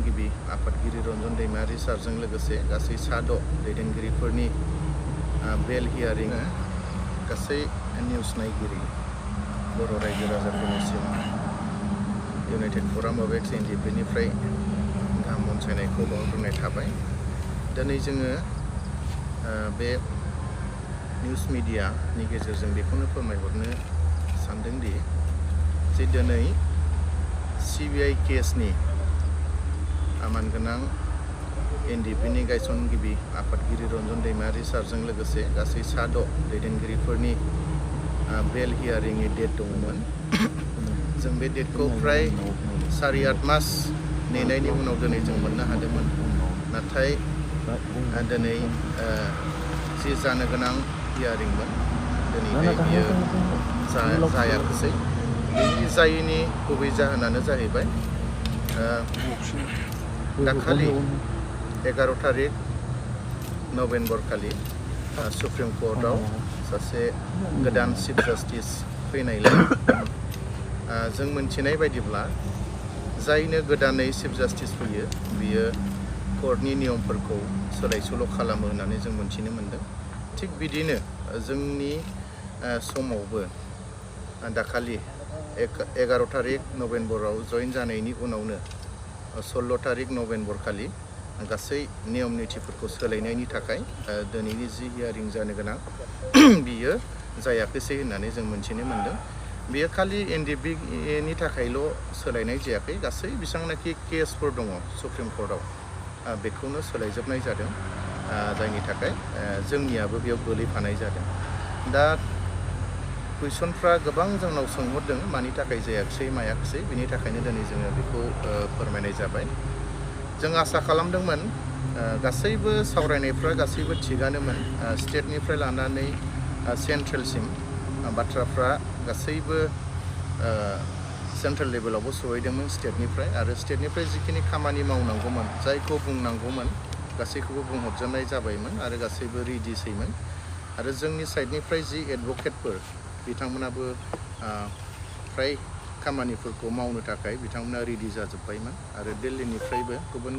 गिबि आफादगिरि रन्जन दैमारि सारजों लोगोसे गासै साद' दैदेनगिरिफोरनि बेल हियारिं गासै निउस नायगिरि बर' रायजो राजाफोरनिसिम इउनाइटेड फराम अफ एक्स एनडिपिनिफ्राय गाहाम अनसायनायखौ बावहरनाय थाबाय। दिनै जोङो बे निउस मिडियानि गेजेरजों बेखौनो फोरमायहरनो सानदोंदि जे दिनै सिबिआइ केसनि मानगोनां एनडिपिनि गायसनगिरि आफादगिरि रन्जन दैमारि सारजों लोगोसे गासै साद' दैदेनगिरिफोरनि बेल हियारिंनि डेट दंमोन। जों बे डेटखौ फ्राय 7-8 मास नेनायनि उनाव दिनै जों मोननो हादोंमोन। नाथाय दिनै जि जानो गोनां हियारिंमोन दिनैहाय बियो जायाखिसै। बेनि जायैनि गुबै जाहोनानो जाहैबाय दाखालि 11 थारिख नभेम्बर खालि सुप्रिम कर्टआव सासे गोदान चिफ जास्टिस फैनायलाय जों मोनथिनाय बायदिब्ला जायनो गोदानै चिफ जास्टिस फैयो बियो कर्टनि नियमफोरखौ सोलाय सोल' खालामो होननानै जों मोनथिनो मोनदों। थिग बिदिनो जोंनि समावबो दाखालि 11 थारिख नभेम्बराव जइन जानायनि उनावनो 16 थारिख नभेम्बर खालि गासै नियम निथिफोरखौ सोलायनायनि थाखाय दिनैनि जि हियारिं जानो गोनां बियो जायाखैसै होननानै जों मोनथिनो मोनदों। बेयो खालि एनडिपिनि थाखायल' सोलायनाय जायाखै, गासै बेसेबांनाखि केसफोर दङ सुप्रिम कर्टआव बेखौनो सोलायजोबनाय जादों, जायनि थाखाय जोंनियाबो बेयाव गोलैफानाय जादों। दा कुइसनफ्रा गोबां जोंनाव सोंहरदों मानि थाखाय जायाखिसै मायाखिसै, बिनि थाखायनो दिनै जोङो बेखौ फोरमायनाय जाबाय। जों आसा खालामदोंमोन गासैबो सावरायनायफ्रा गासैबो थिगानोमोन, स्टेटनिफ्राय लानानै सेन्ट्रेलसिम बाथ्राफ्रा गासैबो सेन्ट्रेल लेभेलावबो सहैदोंमोन स्टेटनिफ्राय, आरो स्टेटनिफ्राय जिखिनि खामानि मावनांगौमोन जायखौ बुंनांगौमोन गासैखौबो बुंहरजोबनाय जाबायमोन आरो गासैबो रेडिसैमोन। आरो जोंनि साइडनिफ्राय जि एडभकेटफोर बिथांमोनाबो फ्राय खामानिफोरखौ मावनो थाखाय बिथांमोना रेडि जाजोब्बायमोन। आरो दिल्लीनिफ्रायबो गुबुन